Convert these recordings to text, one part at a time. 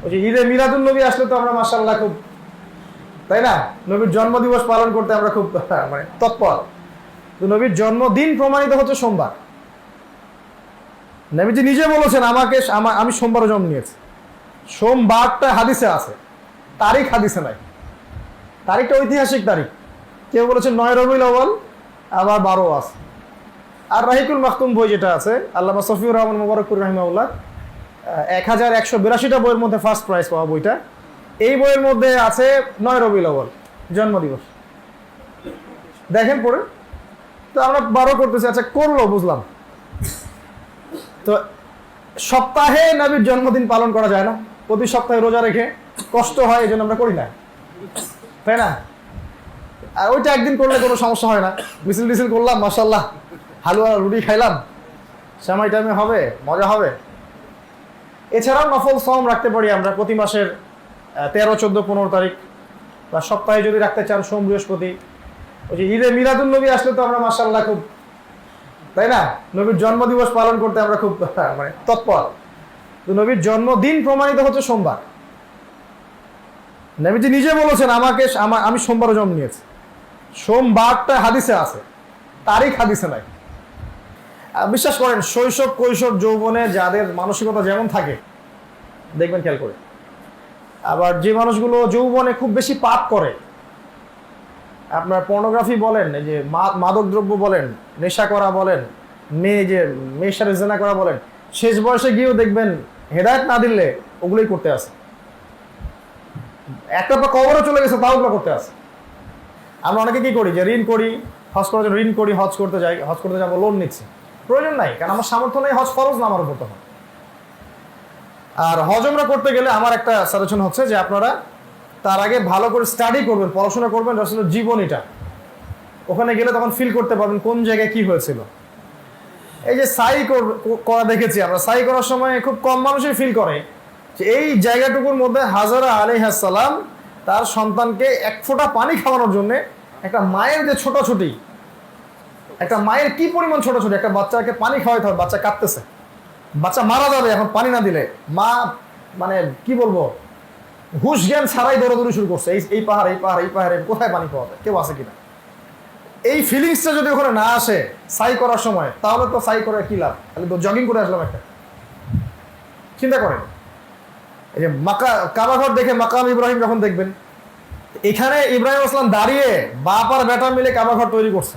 ওই যে ঈদে মিলাদুন নবী আসলে তো আমরা মাশাআল্লাহ খুব, তাই না, নবীর জন্মদিবস পালন করতে আমরা খুব মানে তৎপর। তো নবীর জন্মদিন প্রমাণিত হচ্ছে সোমবার। নবীজি নিজে বলেছেন আমি সোমবারে জন্ম নিয়েছি। সোমবারটা হাদিসে আছে, তারিখ হাদিসে নাই। তারিখটা ঐতিহাসিক তারিখ। কেউ বলেছেন 9 রবিউল আউয়াল, আবার 12 আছে। আর রাহিকুল মাখতুম বই যেটা আছে আল্লামা সফিউর রহমান মুবারকপুর রাহিমাহুল্লাহ, 1182টা বইয়ের মধ্যে ফার্স্ট প্রাইজ পাওয়া বইটা, এই বইয়ের মধ্যে আছে 9 রবিউল আউয়াল জন্মদিবস। দেখেন পড়ে। তো আমরা 12 করতেছি, আচ্ছা করলো বুঝলাম। তো সপ্তাহে নবীর জন্মদিন পালন করা যায় না? প্রতি সপ্তাহে রোজা রেখে কষ্ট হয়, এই জন্য আমরা করি না, তাই না? আর ওইটা একদিন করলে কোনো সমস্যা হয় না, মিছিল করলাম মাশাআল্লাহ, হালুয়া রুটি খাইলাম, সময় টাইমে হবে, মজা হবে। এছাড়াও নফল সওম রাখতে পারি আমরা প্রতি মাসের 13, 14, 15 তারিখ, বা সপ্তাহে যদি রাখতে চান সোম বৃহস্পতি। ওই যে ঈদে মিলাদুন নবী আসলে তো আমরা মাশাআল্লাহ খুব, তাই না, নবীর জন্মদিবস পালন করতে আমরা খুব মানে তৎপর। তো নবীর জন্মদিন প্রমাণিত হচ্ছে সোমবার। নবীজি নিজে বলেছেন আমি সোমবারে জন্ম নিয়েছি। সোমবারটা হাদিসে আছে, তারিখ হাদিসে নাই। বিশ্বাস করেন, শৈশব কৈশোর যৌবনে যাদের মানসিকতা যেমন থাকে দেখবেন খেয়াল করে, আবার যে মানুষগুলো যৌবনে খুব বেশি পাপ করে, আপনার পর্নোগ্রাফি বলেন, এই যে মাদক দ্রব্য বলেন, নেশা করা বলেন, মেয়ের সাথে জেনা করা বলেন, শেষ বয়সে গিয়েও দেখবেন হেদায়েত না দিলে ওগুলোই করতে আসে। একটা পা কবরে চলে গেছে, তাও ওগুলো করতে আসে। আমরা অনেকে কি করি, যে ঋণ করি, হজ করার জন্য ঋণ করি, হজ করতে যাবো, লোন নিচ্ছি। প্রয়োজন নাই, কারণ আমার সামর্থ্য নেই, হজ ফরজ না আমার উপর তখন। আর হজ আমরা করতে গেলে আমার একটা সাজেশন হচ্ছে যে আপনারা তার আগে ভালো করে স্টাডি করবেন, পড়াশোনা করবেন রাসূলের জীবনীটা। ওখানে গেলে তখন ফিল করতে পারবেন কোন জায়গায় কি হয়েছিল। এই যে সাই করা দেখেছি আমরা, সাই করার সময় খুব কম মানুষই ফিল করে যে এই জায়গাটুকুর মধ্যে হাজরা আলাইহিস সালাম তার সন্তানকে এক ফোঁটা পানি খাওয়ানোর জন্য, একটা মায়ের যে ছোটাছুটি, একটা মায়ের কি পরিমাণ ছোটাছুটি, একটা বাচ্চাকে পানি খাওয়াইতে হবে, বাচ্চা কাঁদতেছে, বাচ্চা মারা যাবে এখন পানি না দিলে, মা মানে কি বলবো, হুশ জ্ঞান ছাড়াই দৌড়াদৌড়ি শুরু করছে, এই পাহাড়ে কোথায় পানি পাওয়া যায়, কেউ আছে কিনা। এই ফিলিংসটা যদি ওখানে না আসে সাই করার সময়, তাহলে তো সাই করে কি লাভ, তাহলে তো জগিং করে আসলাম একটা। চিন্তা করেন, এই যে কাবাঘর দেখে মাকাম ইব্রাহিম যখন দেখবেন, এখানে ইব্রাহিম আসলাম দাঁড়িয়ে বাপ আর বেটা মিলে কাবাঘর তৈরি করছে।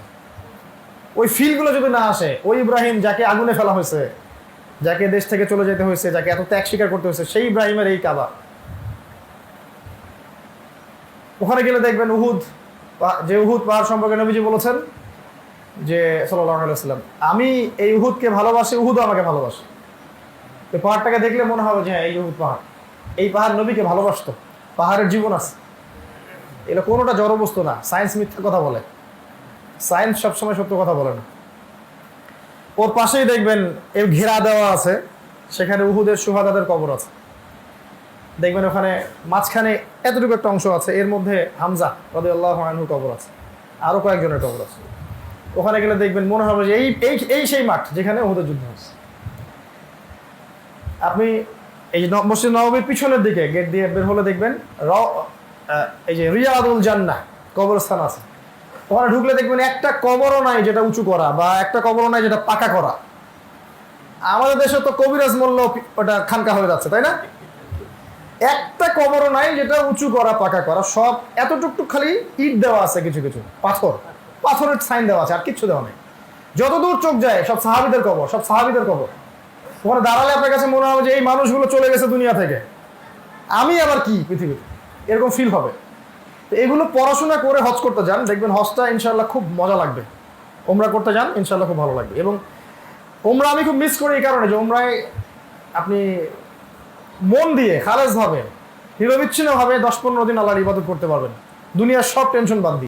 ওই ফিলগুলো যদি না আসে, ওই ইব্রাহিম যাকে আগুনে ফেলা হয়েছে, যাকে দেশ থেকে চলে যেতে হয়েছে, যাকে এত ত্যাগ স্বীকার করতে হয়েছে, সেই ইব্রাহিমের এই কাবা। ওখানে গেলে দেখবেন উহুদ পাহাড় সম্পর্কে নবীজি বলেছেন যে সাল্লাল্লাহু আলাইহি ওয়াসাল্লাম, আমি এই উহুদকে ভালোবাসি, উহুদও আমাকে ভালোবাসে। এই পাহাড়টাকে দেখলে মনে হবে যে হ্যাঁ, এই উহুদ পাহাড়, এই পাহাড় নবীকে ভালোবাসতো, পাহাড়ের জীবন আছে। এটা কোনোটা জড়বস্তু না। সায়েন্স মিথ্যা কথা বলে, সায়েন্স সবসময় সত্য কথা বলে না। ওর পাশেই দেখবেন এর ঘেরা দেওয়া আছে, সেখানে উহুদের শুহাদাদের কবর আছে। দেখবেন ওখানে মাঝখানে এতটুকু একটা অংশ আছে, এর মধ্যে হামজা রাদিয়াল্লাহু আনহু কবর আছে, আরো কয়েকজনের কবর আছে। ওখানে গেলে দেখবেন মনে হবে যে এই সেই মাঠ যেখানে উহুদের যুদ্ধ হচ্ছে। আপনি এই যে মসজিদ নববীর পিছনের দিকে গেট দিয়ে বের হলে দেখবেন এই যে রিয়াদুল জান্নাহ কবরস্থান আছে। ওখানে ঢুকলে দেখবেন একটা কবরও নাই যেটা উঁচু করা, বা একটা কবরও নাই যেটা পাকা করা। আমাদের দেশে তো কবিরাজ মূল্য ওটা খানকা হয়ে যাচ্ছে, তাই না? একটা কবরও নাই যেটা উঁচু করা, পাকা করা, সব এতটুকটুক খালি ইট দেওয়া আছে, কিছু কিছু পাথরের সাইন দেওয়া আছে, আর কিচ্ছু দেওয়া নেই। যতদূর চোখ যায় সব সাহাবীদের কবর, সব সাহাবীদের কবর। ওখানে দাঁড়ালে আপনার কাছে মনে হবে যে এই মানুষগুলো চলে গেছে দুনিয়া থেকে, আমি আবার কি পৃথিবীতে, এরকম ফিল হবে। তো এগুলো পড়াশোনা করে হজ করতে যান, দেখবেন হজটা ইনশাল্লাহ খুব মজা লাগবে। ওমরা করতে যান, ইনশাল্লাহ খুব ভালো লাগবে। এবং ওমরা আমি খুব মিস করি এই কারণে যে ওমরায় আপনি মন দিয়ে খালেজ ভাবে, নিরবিচ্ছিন্নভাবে 10-15 দিন আল্লাহর ইবাদত করতে পারবেন, দুনিয়ার সব টেনশন বাদ দিয়ে।